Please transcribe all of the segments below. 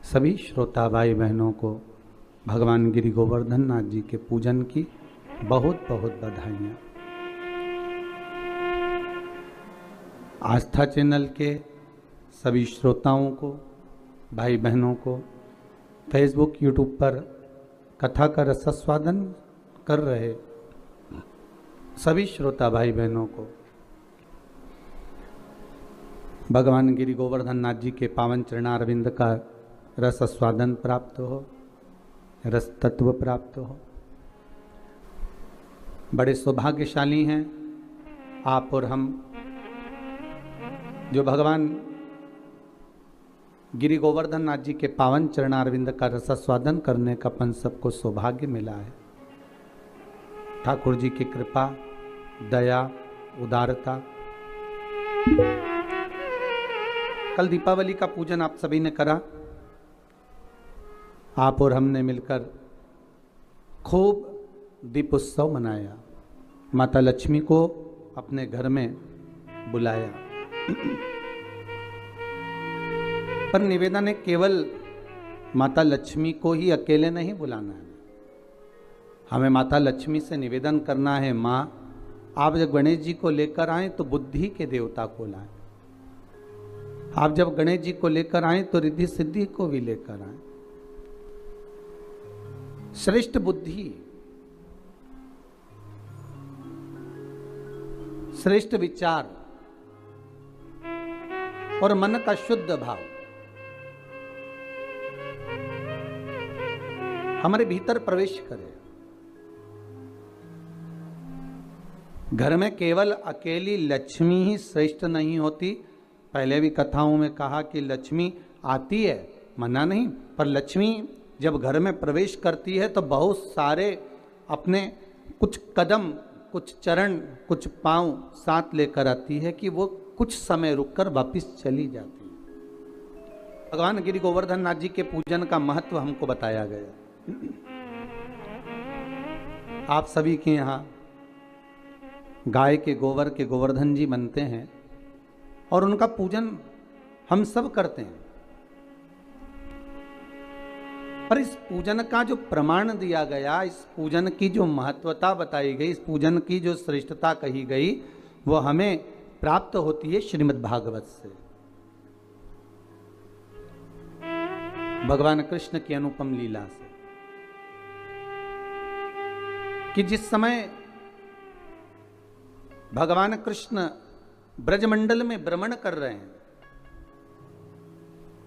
सभी श्रोता भाई बहनों को भगवान गिरि गोवर्धन नाथ जी के पूजन की बहुत बहुत बधाइयाँ। आस्था चैनल के सभी श्रोताओं को, भाई बहनों को, फेसबुक यूट्यूब पर कथा का रसास्वादन कर रहे सभी श्रोता भाई बहनों को भगवान गिरि गोवर्धन नाथ जी के पावन चरणारविंद का रस आस्वादन प्राप्त हो, रस तत्व प्राप्त हो। बड़े सौभाग्यशाली हैं आप और हम जो भगवान गिरि गोवर्धन नाथ जी के पावन चरणारविंद का रस आस्वादन करने का अपन सबको सौभाग्य मिला है। ठाकुर जी की कृपा, दया, उदारता। कल दीपावली का पूजन आप सभी ने करा। आप और हमने मिलकर खूब दीपोत्सव मनाया, माता लक्ष्मी को अपने घर में बुलाया। पर निवेदन है, केवल माता लक्ष्मी को ही अकेले नहीं बुलाना है। हमें माता लक्ष्मी से निवेदन करना है, माँ आप जब गणेश जी को लेकर आए तो बुद्धि के देवता को लाएं। आप जब गणेश जी को लेकर आए तो रिद्धि सिद्धि को भी लेकर आए। श्रेष्ठ बुद्धि, श्रेष्ठ विचार और मन का शुद्ध भाव हमारे भीतर प्रवेश करे। घर में केवल अकेली लक्ष्मी ही श्रेष्ठ नहीं होती। पहले भी कथाओं में कहा कि लक्ष्मी आती है, मना नहीं, पर लक्ष्मी जब घर में प्रवेश करती है तो बहुत सारे अपने कुछ कदम, कुछ चरण, कुछ पांव साथ लेकर आती है कि वो कुछ समय रुककर वापस चली जाती है। भगवान गिरि गोवर्धन नाथ जी के पूजन का महत्व हमको बताया गया। आप सभी के यहाँ गाय के गोबर के गोवर्धन जी बनते हैं और उनका पूजन हम सब करते हैं। पर इस पूजन का जो प्रमाण दिया गया, इस पूजन की जो महत्वता बताई गई, इस पूजन की जो श्रेष्ठता कही गई, वो हमें प्राप्त होती है श्रीमद् भागवत से। भगवान कृष्ण की अनुपम लीला से कि जिस समय भगवान कृष्ण ब्रजमंडल में भ्रमण कर रहे हैं,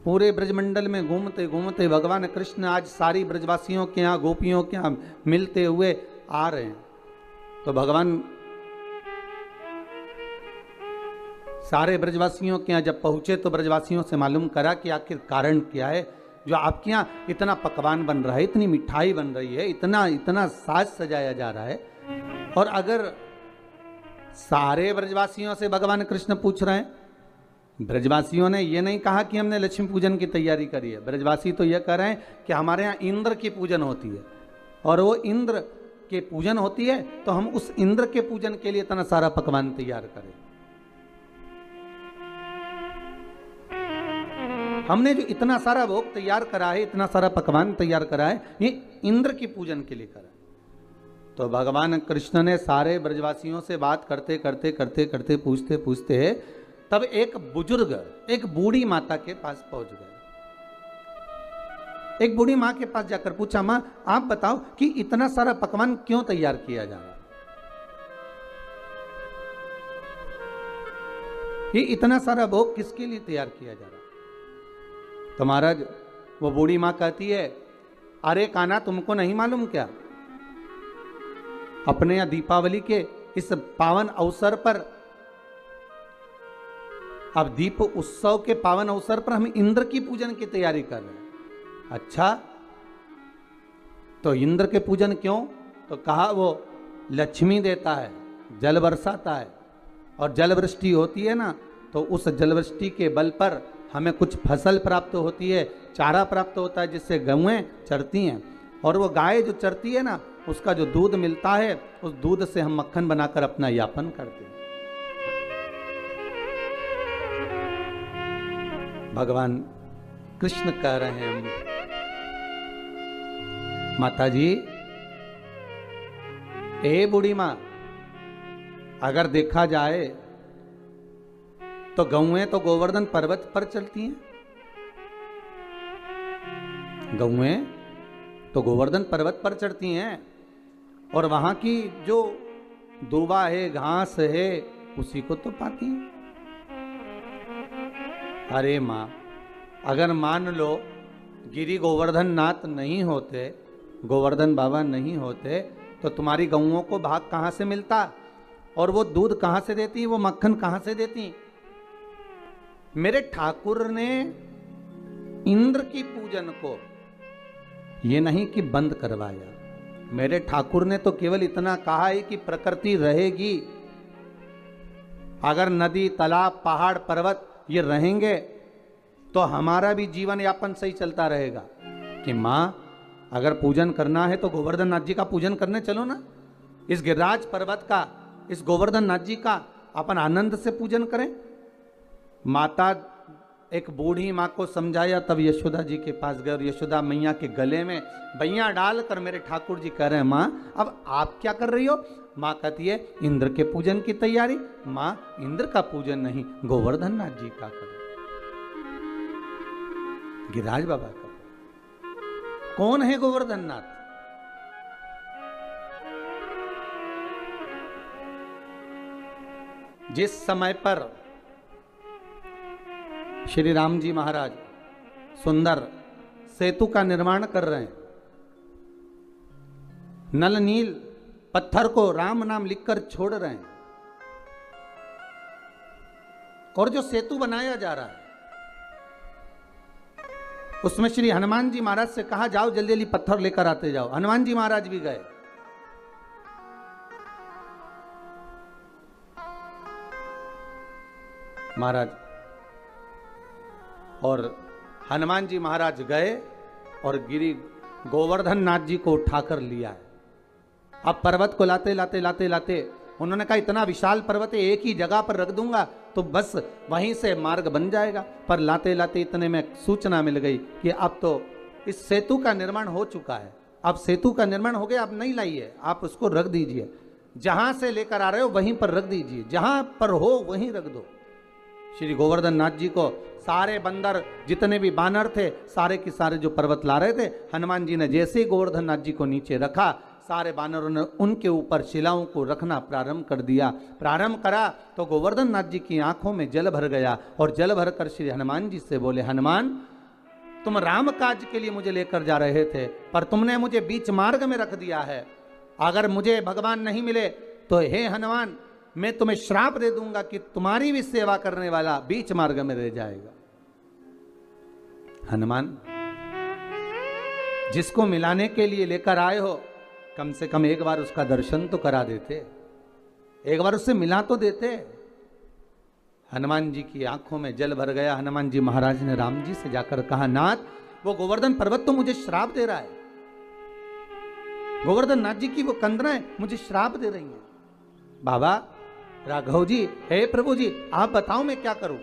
पूरे ब्रजमंडल में घूमते घूमते भगवान कृष्ण आज सारी ब्रजवासियों के यहाँ, गोपियों के यहाँ मिलते हुए आ रहे हैं। तो भगवान सारे ब्रजवासियों के यहाँ जब पहुंचे तो ब्रजवासियों से मालूम करा कि आखिर कारण क्या है जो आपके यहाँ इतना पकवान बन रहा है, इतनी मिठाई बन रही है, इतना इतना साज सजाया जा रहा है। और अगर सारे ब्रजवासियों से भगवान कृष्ण पूछ रहे हैं, ब्रजवासियों ने ये नहीं कहा कि हमने लक्ष्मी पूजन की तैयारी करी है। ब्रजवासी तो ये कह रहे हैं कि हमारे यहाँ इंद्र की पूजन होती है और वो इंद्र के पूजन होती है तो हम उस इंद्र के पूजन के लिए इतना सारा पकवान तैयार करें। हमने जो इतना सारा भोग तैयार करा है, इतना सारा पकवान तैयार करा है, ये इंद्र की पूजन के लिए करा। तो भगवान कृष्ण ने सारे ब्रजवासियों से बात करते करते करते करते पूछते पूछते तब एक बुजुर्ग, एक बूढ़ी माता के पास पहुंच गए। एक बूढ़ी मां के पास जाकर पूछा, मां आप बताओ कि इतना सारा पकवान क्यों तैयार किया जा रहा है? ये इतना सारा भोग किसके लिए तैयार किया जा रहा है? तो महाराज वो बूढ़ी मां कहती है, अरे कान्हा तुमको नहीं मालूम क्या, अपने यहाँ दीपावली के इस पावन अवसर पर, अब दीप उत्सव के पावन अवसर पर हम इंद्र की पूजन की तैयारी कर रहे हैं। अच्छा, तो इंद्र के पूजन क्यों? तो कहा वो लक्ष्मी देता है, जल बरसाता है, और जल वृष्टि होती है ना, तो उस जल वृष्टि के बल पर हमें कुछ फसल प्राप्त होती है, चारा प्राप्त होता है जिससे गौएं चरती हैं, और वो गाय जो चरती है ना, उसका जो दूध मिलता है, उस दूध से हम मक्खन बनाकर अपना यापन करते हैं। भगवान कृष्ण कह रहे हैं, माता जी, ए बूढ़ी मां, अगर देखा जाए तो गौएं तो गोवर्धन पर्वत पर चलती हैं। गौएं तो गोवर्धन पर्वत पर चढ़ती हैं और वहां की जो दूबा है, घास है, उसी को तो पाती हैं। अरे मां, अगर मान लो गिरी गोवर्धन नाथ नहीं होते, गोवर्धन बाबा नहीं होते, तो तुम्हारी गौओं को भाग कहां से मिलता, और वो दूध कहां से देती, वो मक्खन कहां से देती। मेरे ठाकुर ने इंद्र की पूजन को ये नहीं कि बंद करवाया, मेरे ठाकुर ने तो केवल इतना कहा है कि प्रकृति रहेगी। अगर नदी, तालाब, पहाड़, पर्वत ये रहेंगे तो हमारा भी जीवन यापन सही चलता रहेगा। कि मां, अगर पूजन करना है तो गोवर्धन नाथ जी का पूजन करने चलो ना, इस गिरिराज पर्वत का, इस गोवर्धन नाथ जी का अपन आनंद से पूजन करें। माता एक बूढ़ी माँ को समझाया, तब यशोदा जी के पास गए और यशोदा मैया के गले में बैया डालकर मेरे ठाकुर जी कह रहे हैं, माँ अब आप क्या कर रही हो। माँ कहती है, इंद्र के पूजन की तैयारी। माँ, इंद्र का पूजन नहीं, गोवर्धन नाथ जी का करो, गिरिराज बाबा का। कौन है गोवर्धन नाथ? जिस समय पर श्री राम जी महाराज सुंदर सेतु का निर्माण कर रहे हैं, नल नील पत्थर को राम नाम लिखकर छोड़ रहे हैं, और जो सेतु बनाया जा रहा है उसमें श्री हनुमान जी महाराज से कहा, जाओ जल्दी जल्दी पत्थर लेकर आते जाओ। हनुमान जी महाराज भी गए। महाराज और हनुमान जी महाराज गए और गिरी गोवर्धन नाथ जी को उठाकर लिया है। अब पर्वत को लाते लाते लाते लाते उन्होंने कहा, इतना विशाल पर्वत है, एक ही जगह पर रख दूंगा तो बस वहीं से मार्ग बन जाएगा। पर लाते लाते इतने में सूचना मिल गई कि अब तो इस सेतु का निर्माण हो चुका है, अब सेतु का निर्माण हो गया, अब नहीं लाइए, आप उसको रख दीजिए, जहां से लेकर आ रहे हो वहीं पर रख दीजिए, जहां पर हो वहीं रख दो। श्री गोवर्धन नाथ जी को सारे बंदर, जितने भी बानर थे, सारे के सारे जो पर्वत ला रहे थे, हनुमान जी ने जैसे ही गोवर्धन नाथ जी को नीचे रखा, सारे बानरों ने उनके ऊपर शिलाओं को रखना प्रारंभ कर दिया। प्रारंभ करा तो गोवर्धन नाथ जी की आंखों में जल भर गया और जल भरकर श्री हनुमान जी से बोले, हनुमान, तुम राम काज के लिए मुझे लेकर जा रहे थे, पर तुमने मुझे बीच मार्ग में रख दिया है। अगर मुझे भगवान नहीं मिले तो हे हनुमान, मैं तुम्हें श्राप दे दूंगा कि तुम्हारी भी सेवा करने वाला बीच मार्ग में रह जाएगा। हनुमान, जिसको मिलाने के लिए लेकर आए हो, कम से कम एक बार उसका दर्शन तो करा देते, एक बार उससे मिला तो देते। हनुमान जी की आंखों में जल भर गया। हनुमान जी महाराज ने राम जी से जाकर कहा, नाथ, वो गोवर्धन पर्वत तो मुझे श्राप दे रहा है, गोवर्धन नाथ जी की वो कंदराएं मुझे श्राप दे रही हैं। बाबा राघव जी, हे प्रभु जी, आप बताओ मैं क्या करूं।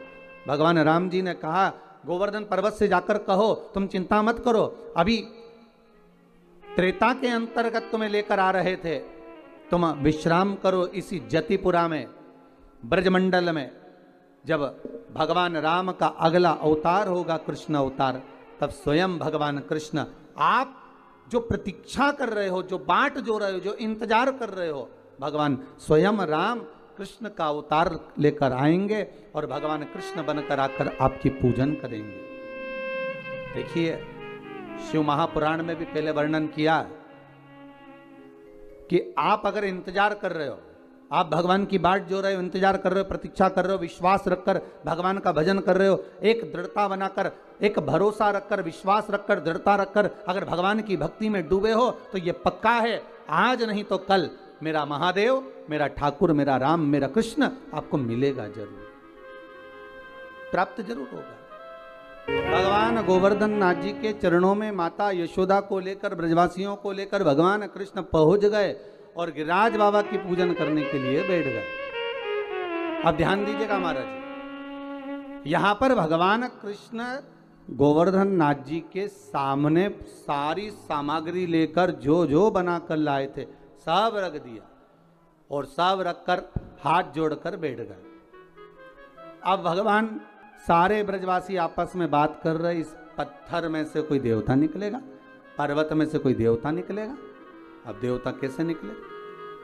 भगवान राम जी ने कहा, गोवर्धन पर्वत से जाकर कहो, तुम चिंता मत करो, अभी त्रेता के अंतर्गत तुम्हें लेकर आ रहे थे, तुम विश्राम करो इसी जतिपुरा में, ब्रजमंडल में। जब भगवान राम का अगला अवतार होगा, कृष्ण अवतार, तब स्वयं भगवान कृष्ण, आप जो प्रतीक्षा कर रहे हो, जो बाट जो रहे हो, जो इंतजार कर रहे हो, भगवान स्वयं राम कृष्ण का अवतार लेकर आएंगे और भगवान कृष्ण बनकर आकर आपकी पूजन करेंगे। देखिए, शिव महापुराण में भी पहले वर्णन किया कि आप अगर इंतजार कर रहे हो, आप भगवान की बाट जो रहे हो, इंतजार कर रहे हो, प्रतीक्षा कर रहे हो, विश्वास रखकर भगवान का भजन कर रहे हो, एक दृढ़ता बनाकर, एक भरोसा रखकर, विश्वास रखकर, दृढ़ता रखकर अगर भगवान की भक्ति में डूबे हो, तो ये पक्का है, आज नहीं तो कल मेरा महादेव, मेरा ठाकुर, मेरा राम, मेरा कृष्ण आपको मिलेगा जरूर, प्राप्त जरूर होगा। भगवान गोवर्धन नाथ जी के चरणों में माता यशोदा को लेकर, ब्रजवासियों को लेकर भगवान कृष्ण पहुंच गए और गिरिराज बाबा की पूजन करने के लिए बैठ गए। अब ध्यान दीजिएगा महाराज, यहां पर भगवान कृष्ण गोवर्धन नाथ जी के सामने सारी सामग्री लेकर जो जो बनाकर लाए थे सब रख दिया और सब रखकर हाथ जोड़कर बैठ गए। अब भगवान सारे ब्रजवासी आपस में बात कर रहे, इस पत्थर में से कोई देवता निकलेगा, पर्वत में से कोई देवता निकलेगा। अब देवता कैसे निकले?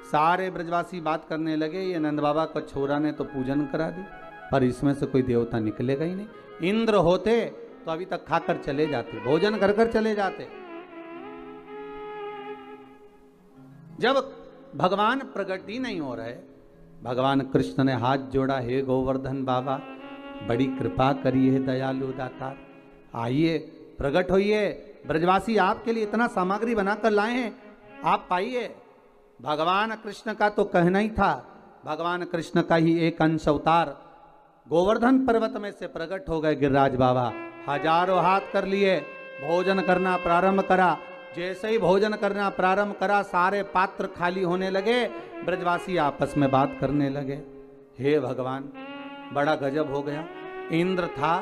सारे ब्रजवासी बात करने लगे, ये नंद बाबा को छोरा ने तो पूजन करा दी, पर इसमें से कोई देवता निकलेगा ही नहीं। इंद्र होते तो अभी तक खाकर चले जाते, भोजन कर कर चले जाते। जब भगवान प्रकट ही नहीं हो रहे, भगवान कृष्ण ने हाथ जोड़ा, हे गोवर्धन बाबा बड़ी कृपा करिए दयालु दाता, आइए प्रकट होइए, ब्रजवासी आपके लिए इतना सामग्री बनाकर लाए हैं, आप पाइए। भगवान कृष्ण का तो कहना ही था, भगवान कृष्ण का ही एक अंश अवतार गोवर्धन पर्वत में से प्रकट हो गए गिरिराज बाबा। हजारों हाथ कर लिए, भोजन करना प्रारंभ करा। जैसे ही भोजन करना प्रारंभ करा, सारे पात्र खाली होने लगे, ब्रजवासी आपस में बात करने लगे, हे भगवान बड़ा गजब हो गया। इंद्र था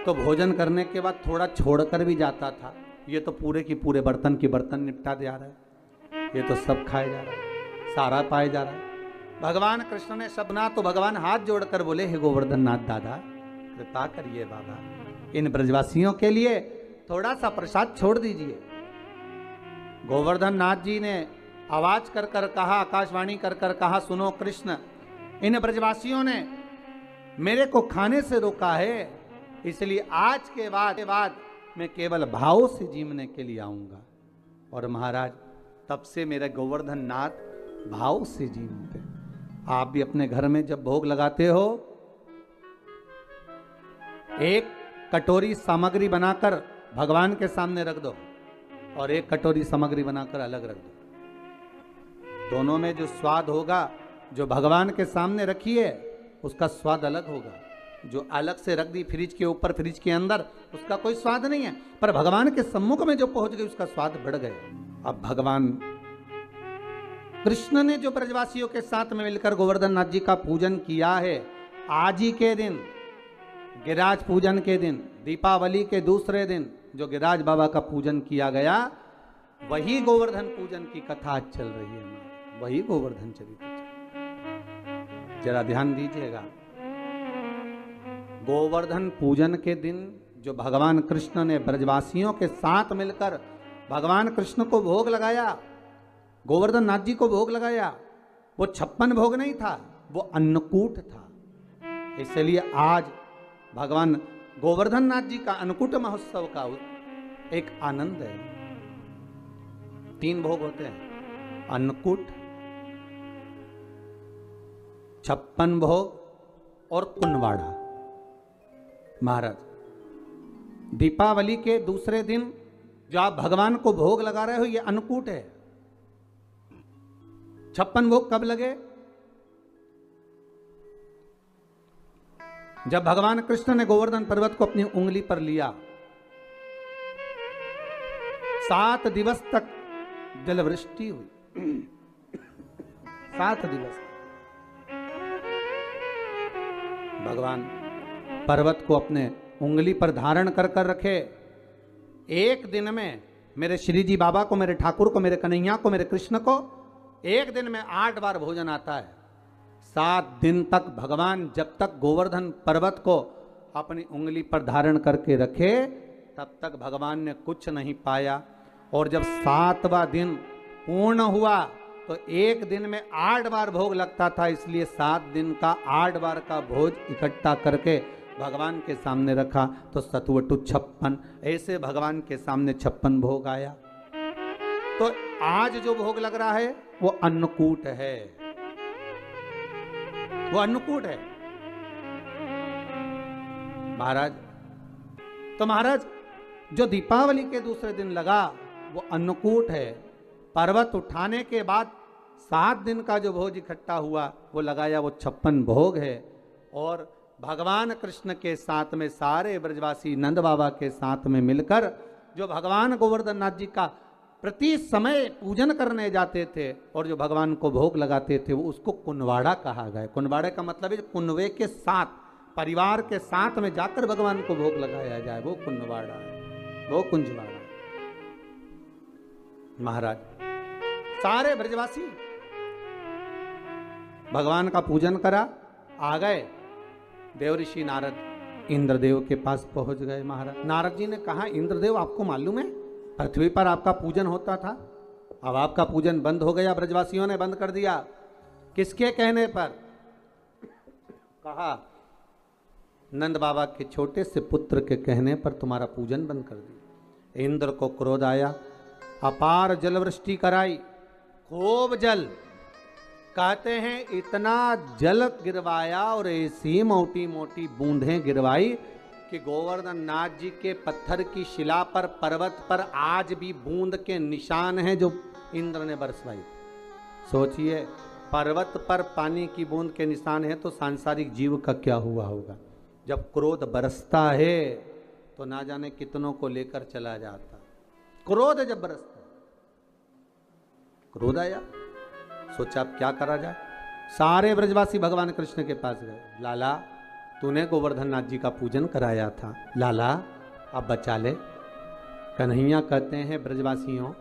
तो भोजन करने के बाद थोड़ा छोड़कर भी जाता था, ये तो पूरे की पूरे बर्तन की बर्तन निपटा दे आ रहा है, ये तो सब खाया जा रहा है, सारा पाया जा रहा है। भगवान कृष्ण ने सबना तो भगवान हाथ जोड़कर बोले, हे गोवर्धन नाथ दादा कृपा करिए बाबा, इन ब्रजवासियों के लिए थोड़ा सा प्रसाद छोड़ दीजिए। गोवर्धन नाथ जी ने आवाज कर कर कहा, आकाशवाणी कर कर कहा, सुनो कृष्ण, इन ब्रजवासियों ने मेरे को खाने से रोका है, इसलिए आज के बाद मैं केवल भाव से जीवने के लिए आऊंगा। और महाराज तब से मेरे गोवर्धन नाथ भाव से जीवते। आप भी अपने घर में जब भोग लगाते हो, एक कटोरी सामग्री बनाकर भगवान के सामने रख दो और एक कटोरी सामग्री बनाकर अलग रख दो। दोनों में जो स्वाद होगा, जो भगवान के सामने रखी है उसका स्वाद अलग होगा, जो अलग से रख दी फ्रिज के ऊपर फ्रिज के अंदर उसका कोई स्वाद नहीं है, पर भगवान के सम्मुख में जो पहुंच गई उसका स्वाद बढ़ गया। अब भगवान कृष्ण ने जो ब्रजवासियों के साथ में मिलकर गोवर्धन नाथ जी का पूजन किया है, आज ही के दिन गिरिराज पूजन के दिन, दीपावली के दूसरे दिन जो गिरिराज बाबा का पूजन किया गया, वही गोवर्धन पूजन की कथा आज चल रही है, वही गोवर्धन चरित्र। जरा ध्यान दीजिएगा, गोवर्धन पूजन के दिन जो भगवान कृष्ण ने ब्रजवासियों के साथ मिलकर भगवान कृष्ण को भोग लगाया, गोवर्धन नाथ जी को भोग लगाया, वो 56 भोग नहीं था, वो अन्नकूट था। इसलिए आज भगवान गोवर्धन नाथ जी का अन्नकूट महोत्सव का एक आनंद है। 3 भोग होते हैं, अन्नकूट, 56 भोग और कुनवाड़ा। महाराज दीपावली के दूसरे दिन जो आप भगवान को भोग लगा रहे हो, ये अन्नकूट है। 56 भोग कब लगे? जब भगवान कृष्ण ने गोवर्धन पर्वत को अपनी उंगली पर लिया, 7 दिवस तक जलवृष्टि हुई। 7 दिवस भगवान पर्वत को अपने उंगली पर धारण कर कर रखे। एक दिन में मेरे श्री जी बाबा को, मेरे ठाकुर को, मेरे कन्हैया को, मेरे कृष्ण को एक दिन में 8 बार भोजन आता है। 7 दिन तक भगवान जब तक गोवर्धन पर्वत को अपनी उंगली पर धारण करके रखे, तब तक भगवान ने कुछ नहीं पाया। और जब 7वां दिन पूर्ण हुआ तो एक दिन में 8 बार भोग लगता था, इसलिए 7 दिन का 8 बार का भोज इकट्ठा करके भगवान के सामने रखा, तो सतवटु 56, ऐसे भगवान के सामने 56 भोग आया। तो आज जो भोग लग रहा है वो अन्नकूट है, वो अन्नकूट है महाराज। तो महाराज जो दीपावली के दूसरे दिन लगा वो अन्नकूट है। पर्वत उठाने के बाद 7 दिन का जो भोज इकट्ठा हुआ वो लगाया, वो 56 भोग है। और भगवान कृष्ण के साथ में सारे ब्रजवासी नंद बाबा के साथ में मिलकर जो भगवान गोवर्धन नाथ जी का प्रति समय पूजन करने जाते थे और जो भगवान को भोग लगाते थे, वो उसको कुनवाड़ा कहा गया। कुनवाड़े का मतलब है कुनवे के साथ, परिवार के साथ में जाकर भगवान को भोग लगाया जाए, वो कुंजवाड़ा है, वो कुंजवाड़ा है। महाराज सारे ब्रजवासी भगवान का पूजन करा, आ गए। देवऋषि नारद इंद्रदेव के पास पहुंच गए। महाराज नारद जी ने कहा, इंद्रदेव आपको मालूम है पृथ्वी पर आपका पूजन होता था, अब आपका पूजन बंद हो गया, ब्रजवासियों ने बंद कर दिया। किसके कहने पर? कहा नंद बाबा के छोटे से पुत्र के कहने पर तुम्हारा पूजन बंद कर दिया। इंद्र को क्रोध आया, अपार जलवृष्टि कराई, खूब जल, कहते हैं इतना जल गिरवाया और ऐसी मोटी मोटी बूंदें गिरवाई कि गोवर्धन नाथ जी के पत्थर की शिला पर, पर्वत पर आज भी बूंद के निशान हैं जो इंद्र ने बरसवाई। सोचिए, पर्वत पर पानी की बूंद के निशान है तो सांसारिक जीव का क्या हुआ होगा। जब क्रोध बरसता है तो ना जाने कितनों को लेकर चला जाता। क्रोध जब बरसता, क्रोध आया, सोचा अब क्या करा जाए। सारे ब्रजवासी भगवान कृष्ण के पास गए। लाला, तूने गोवर्धन नाथ जी का पूजन कराया था, लाला अब बचा ले। कन्हैया कहते हैं, ब्रजवासियों,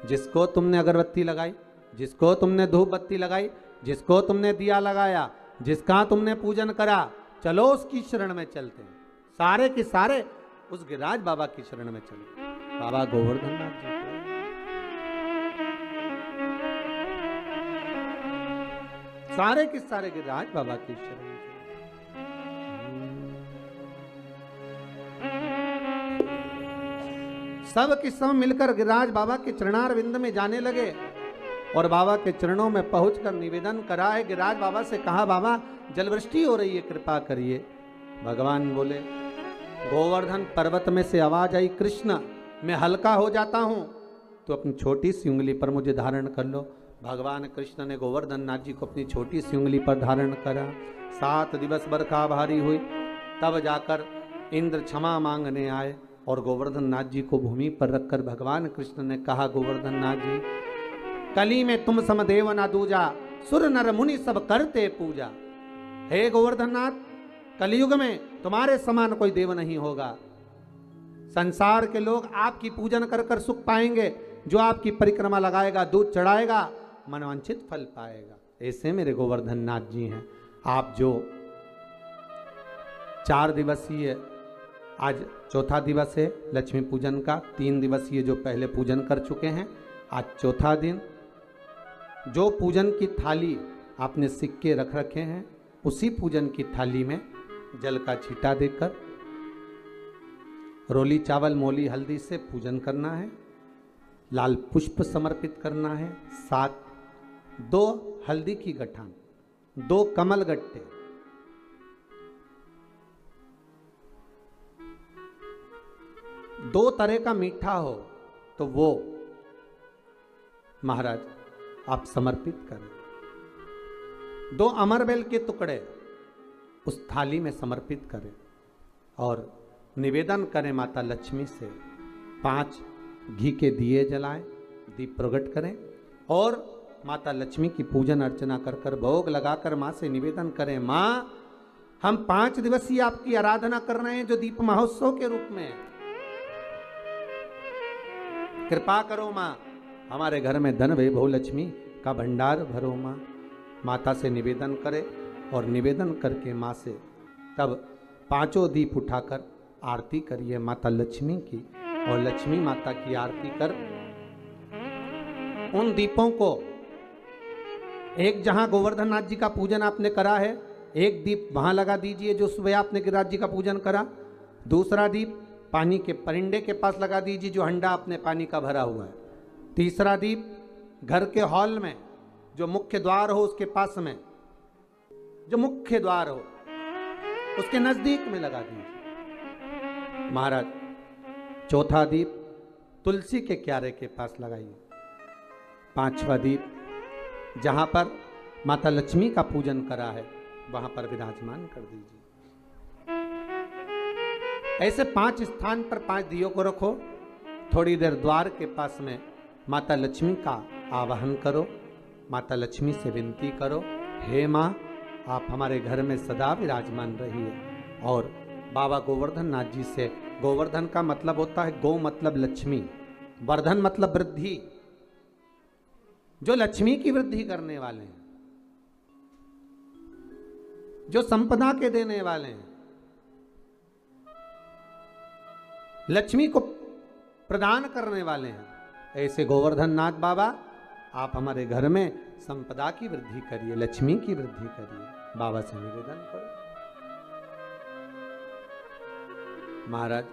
जिसको तुमने अगरबत्ती लगाई, जिसको तुमने धूप बत्ती लगाई, जिसको तुमने दिया लगाया, जिसका तुमने पूजन करा, चलो उसकी शरण में चलते हैं। सारे के सारे उस गिरिराज बाबा की शरण में चले। बाबा गोवर्धन नाथ जी, सारे के सारे गिरिराज बाबा की शरण में चले। सब के सब मिलकर गिरिराज बाबा के चरणारविंद में जाने लगे और बाबा के चरणों में पहुंचकर निवेदन करा है। गिरिराज बाबा से कहा, बाबा जलवृष्टि हो रही है, कृपा करिए। भगवान बोले, गोवर्धन पर्वत में से आवाज आई, कृष्ण मैं हल्का हो जाता हूं, तो अपनी छोटी सी उंगली पर मुझे धारण कर लो। भगवान कृष्ण ने गोवर्धन नाथ जी को अपनी छोटी सी उंगली पर धारण करा। 7 दिवस बरखा भारी हुई, तब जाकर इंद्र क्षमा मांगने आए और गोवर्धन नाथ जी को भूमि पर रखकर भगवान कृष्ण ने कहा, गोवर्धन नाथ जी, कली में तुम समदेव ना दूजा, सुर नर मुनि सब करते पूजा। हे गोवर्धन नाथ, कलयुग में तुम्हारे समान कोई देव नहीं होगा। संसार के लोग आपकी पूजन कर कर सुख पाएंगे। जो आपकी परिक्रमा लगाएगा, दूध चढ़ाएगा, मनवांछित फल पाएगा। ऐसे मेरे गोवर्धन नाथ जी हैं। आप जो 4 दिवसीय, आज चौथा दिवस है लक्ष्मी पूजन का, 3 दिवसीय जो पहले पूजन कर चुके हैं, आज चौथा दिन, जो पूजन की थाली आपने सिक्के रख रखे हैं, उसी पूजन की थाली में जल का छींटा देकर रोली चावल मोली हल्दी से पूजन करना है। लाल पुष्प समर्पित करना है। 2 हल्दी की गठान, 2 कमल गट्टे, 2 तरह का मीठा हो तो वो महाराज आप समर्पित करें। 2 अमरबेल के टुकड़े उस थाली में समर्पित करें और निवेदन करें माता लक्ष्मी से। 5 घी के दिए जलाएं, दीप प्रकट करें और माता लक्ष्मी की पूजन अर्चना कर कर भोग लगाकर माँ से निवेदन करें, माँ हम 5 दिवसीय आपकी आराधना कर रहे हैं जो दीप महोत्सव के रूप में, कृपा करो माँ, हमारे घर में धन वैभव लक्ष्मी का भंडार भरो माँ। माता से निवेदन करें और निवेदन करके माँ से तब 5 दीप उठाकर आरती करिए माता लक्ष्मी की, और लक्ष्मी माता की आरती कर उन दीपों को, एक जहां गोवर्धन नाथ जी का पूजन आपने करा है, एक दीप वहां लगा दीजिए जो सुबह आपने गिरिराज जी का पूजन करा। दूसरा दीप पानी के परिंडे के पास लगा दीजिए जो हंडा आपने पानी का भरा हुआ है। तीसरा दीप घर के हॉल में जो मुख्य द्वार हो उसके पास में, जो मुख्य द्वार हो उसके नजदीक में लगा दीजिए महाराज। चौथा दीप तुलसी के क्यारे के पास लगाइए। 5वां दीप जहां पर माता लक्ष्मी का पूजन करा है वहां पर विराजमान कर दीजिए। ऐसे 5 स्थान पर 5 दियों को रखो। थोड़ी देर द्वार के पास में माता लक्ष्मी का आवाहन करो, माता लक्ष्मी से विनती करो, हे माँ आप हमारे घर में सदा विराजमान रहिए। और बाबा गोवर्धन नाथ जी से, गोवर्धन का मतलब होता है गो मतलब लक्ष्मी, वर्धन मतलब वृद्धि, जो लक्ष्मी की वृद्धि करने वाले हैं, जो संपदा के देने वाले हैं, लक्ष्मी को प्रदान करने वाले हैं, ऐसे गोवर्धन नाथ बाबा आप हमारे घर में संपदा की वृद्धि करिए, लक्ष्मी की वृद्धि करिए। बाबा से निवेदन करो। महाराज